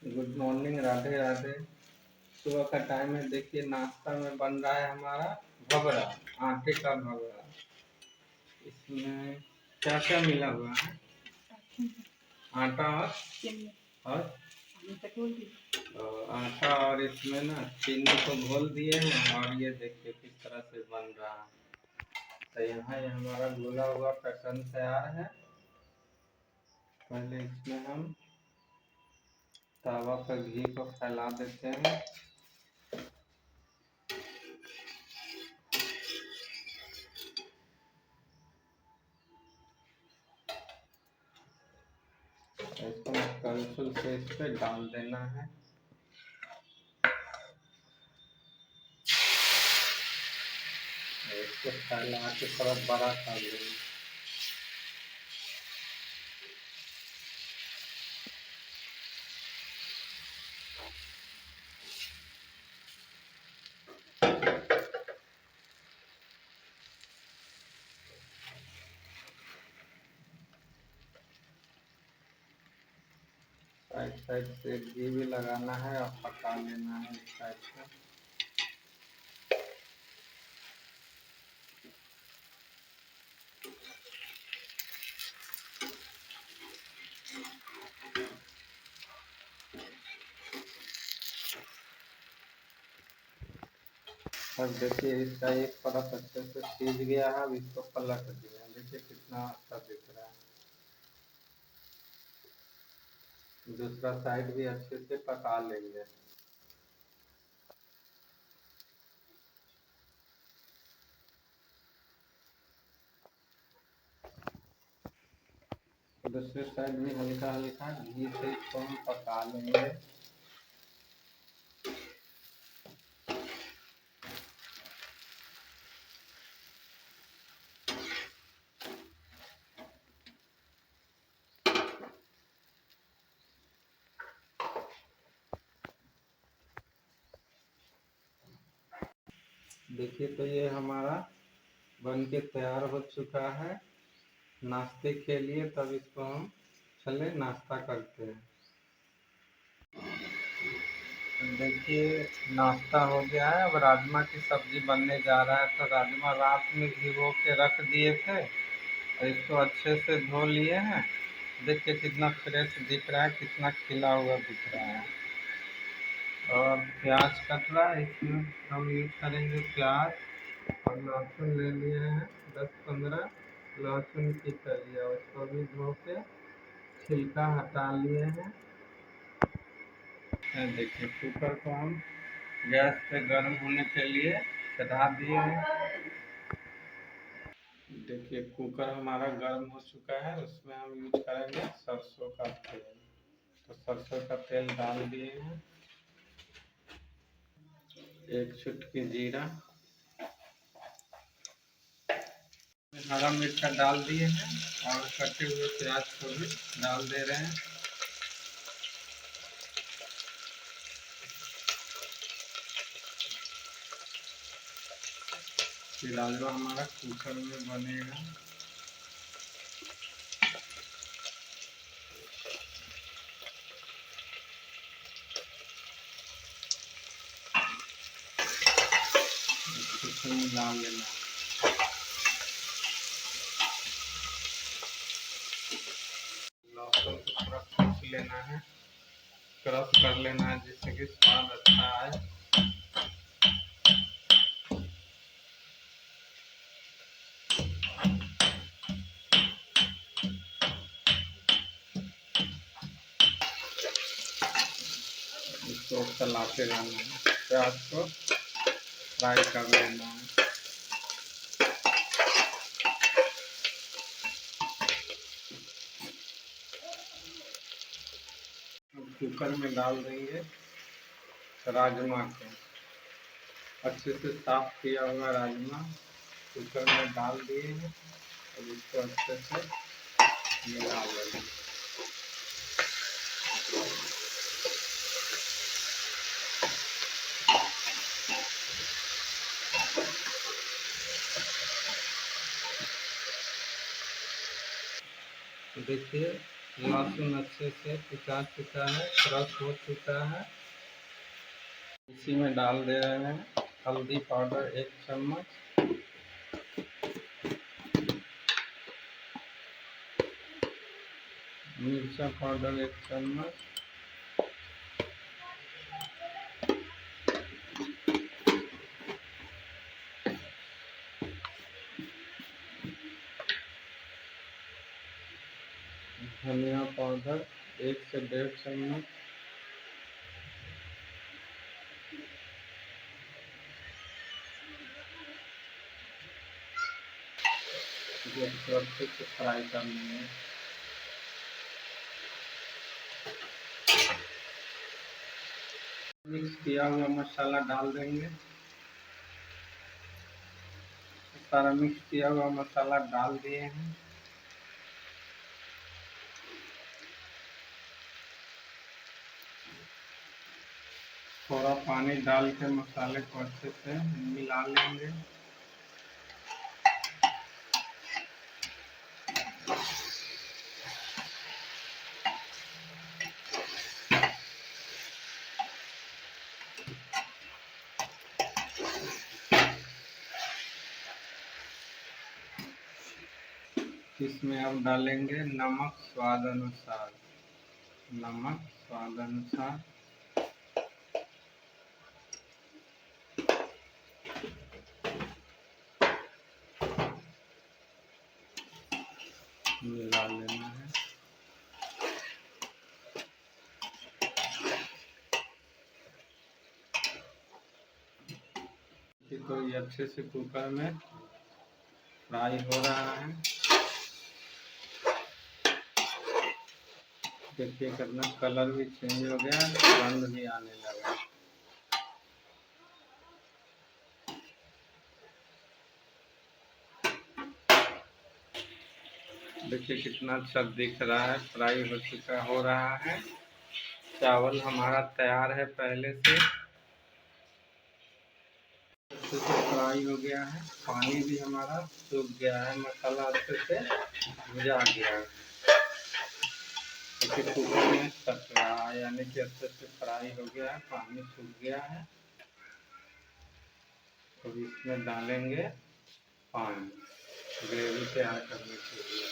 Good morning, Radhe Radhe. सुबह का time है। देखिए नाश्ता में बन रहा है हमारा भगरा, आटे का भगरा। इसमें क्या क्या मिला हुआ है? आटा और आटा और इसमें ना चीनी को घोल दिए हैं और ये देखिए किस तरह से बन रहा है। तो यहाँ ये हमारा घोला हुआ पैटर्न तैयार है। पहले इसमें हम तवा पर घी को फैला देते हैं। इसको कलछुल से इस पे डाल देना है। इसको फैला के थोड़ा बड़ा कर देना। साइड साइड से घी भी लगाना है और पका लेना है इस टाइप से। अब देखिए इसका एक परत अच्छे से सीज गया है। अब इसको पलट दिया, देखिए कितना अच्छा दिख रहा है। दूसरा साइड भी अच्छे से पका लेंगे। दूसरे साइड भी हल्का हल्का घी से इसको हम पका लेंगे। देखिए तो ये हमारा बन के तैयार हो चुका है नाश्ते के लिए। तब इसको हम चले नाश्ता करते हैं। देखिए नाश्ता हो गया है। अब राजमा की सब्जी बनने जा रहा है। तो राजमा रात में भिगो के रख दिए थे और इसको अच्छे से धो लिए हैं। देखिए कितना फ्रेश दिख रहा है, कितना खिला हुआ दिख रहा है। और प्याज कट रहा है, इसमें हम यूज करेंगे प्याज। और लहसुन ले लिए हैं 10-15 लहसुन की कलियाँ, उसको भी धो के छिलका हटा लिए हैं। देखिए कुकर को हम गैस पे गर्म होने के लिए चढ़ा दिए हैं। देखिए कुकर हमारा गर्म हो चुका है। उसमें हम यूज करेंगे सरसों का तेल। तो सरसों का तेल डाल दिए हैं। एक चुटकी जीरा, हरा मिर्चा डाल दिए हैं और कटे हुए प्याज को भी डाल दे रहे हैं। राजमा हमारा कुकर में बनेगा। इसको मिला लेना। लहसुन को थोड़ा कूच लेना है, क्रश कर लेना है, जिससे कि स्वाद अच्छा आए। इसको चलाते रहना है, प्याज को फ्राई कर लेना है। कुकर में डाल देंगे राजमा को। अच्छे से साफ किया हुआ राजमा कुकर में डाल दिए हैं। और इसको अच्छे से मिला लेंगे। देखिए लहसुन अच्छे से पिसा चुका है, क्रश हो चुका है। इसी में डाल दे रहे हैं हल्दी पाउडर 1 चम्मच, मिर्चा पाउडर 1 चम्मच, धनिया पाउडर 1 से 1.5 चम्मच, इसको अच्छे से फ्राई कर लेंगे। मिक्स किया हुआ मसाला डाल देंगे। सारा मिक्स किया हुआ मसाला डाल दिए हैं। थोड़ा पानी डाल के मसाले को अच्छे से मिला लेंगे। इसमें अब डालेंगे नमक स्वाद अनुसार, नमक स्वाद अनुसार, मिला लेना है। तो ये अच्छे से कुकर में फ्राई हो रहा है। देखिए कितना कलर भी चेंज हो गया, गंध भी आने लगा। देखिए कितना अच्छा दिख रहा है, फ्राई हो चुका हो रहा है। चावल हमारा तैयार है पहले से, अच्छे से फ्राई हो गया है। पानी भी हमारा सूख गया है, मसाला अच्छे से भुजा गया है। देखिए कुकर में पक रहा है, यानी कि अच्छे से फ्राई हो गया है, पानी सूख गया है। तो इसमें डालेंगे पानी ग्रेवी तैयार करने के लिए।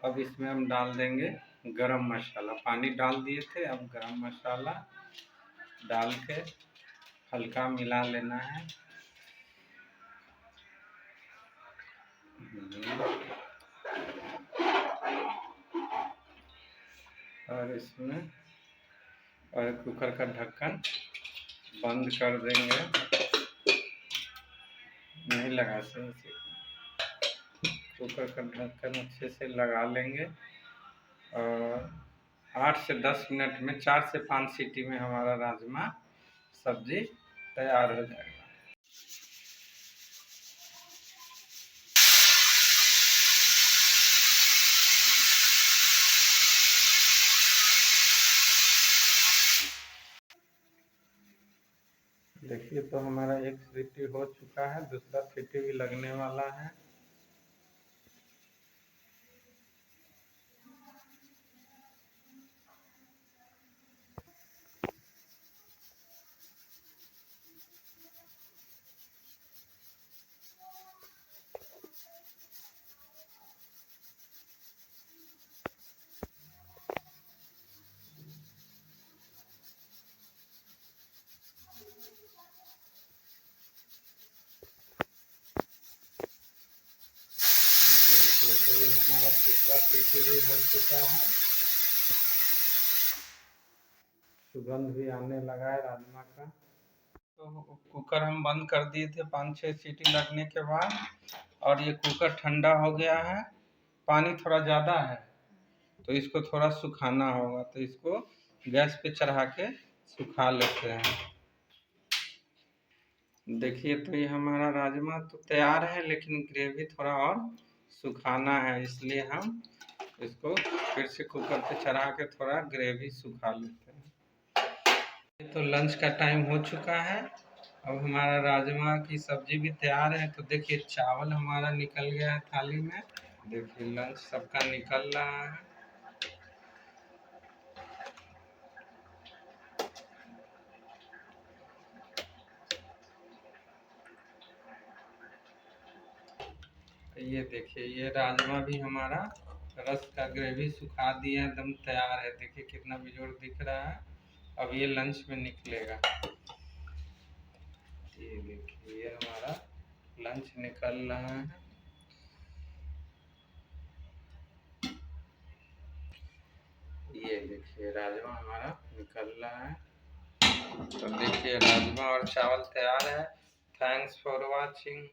अब इसमें हम डाल देंगे गरम मसाला। पानी डाल दिए थे, अब गरम मसाला डाल के हल्का मिला लेना है। और इसमें और कुकर का ढक्कन बंद कर देंगे, नहीं लगा से कुकर का ढक्कन अच्छे से लगा लेंगे और 8 से 10 मिनट में 4 से 5 सीटी में हमारा राजमा सब्जी तैयार हो जाएगा। देखिए तो हमारा 1 सीटी हो चुका है, दूसरा सीटी भी लगने वाला है। तो ये हमारा तीसरा सीटी भी हो चुका है, सुगंध भी आने लगा है राजमा का। तो कुकर हम बंद कर दिए थे 5-6 सीटी लगने के बाद, और ये कुकर ठंडा हो गया है। पानी थोड़ा ज़्यादा है तो इसको थोड़ा सुखाना होगा, तो इसको गैस पे चढ़ा के सुखा लेते हैं। देखिए तो ये हमारा राजमा तो तैयार है, लेकिन ग्रेवी थोड़ा और सुखाना है, इसलिए हम इसको फिर से कुकर पे चढ़ा के थोड़ा ग्रेवी सुखा लेते हैं। तो लंच का टाइम हो चुका है अब हमारा राजमा की सब्जी भी तैयार है। तो देखिए चावल हमारा निकल गया है थाली में। देखिए लंच सबका निकल रहा है। ये देखिए ये राजमा भी हमारा रस का ग्रेवी सुखा दिया, एकदम तैयार है। देखिए कितना बेजोड़ दिख रहा है। अब ये लंच में निकलेगा। ये देखिए ये हमारा लंच निकल रहा है। ये देखिए राजमा हमारा निकल रहा है। तो देखिए राजमा और चावल तैयार है। Thanks for watching.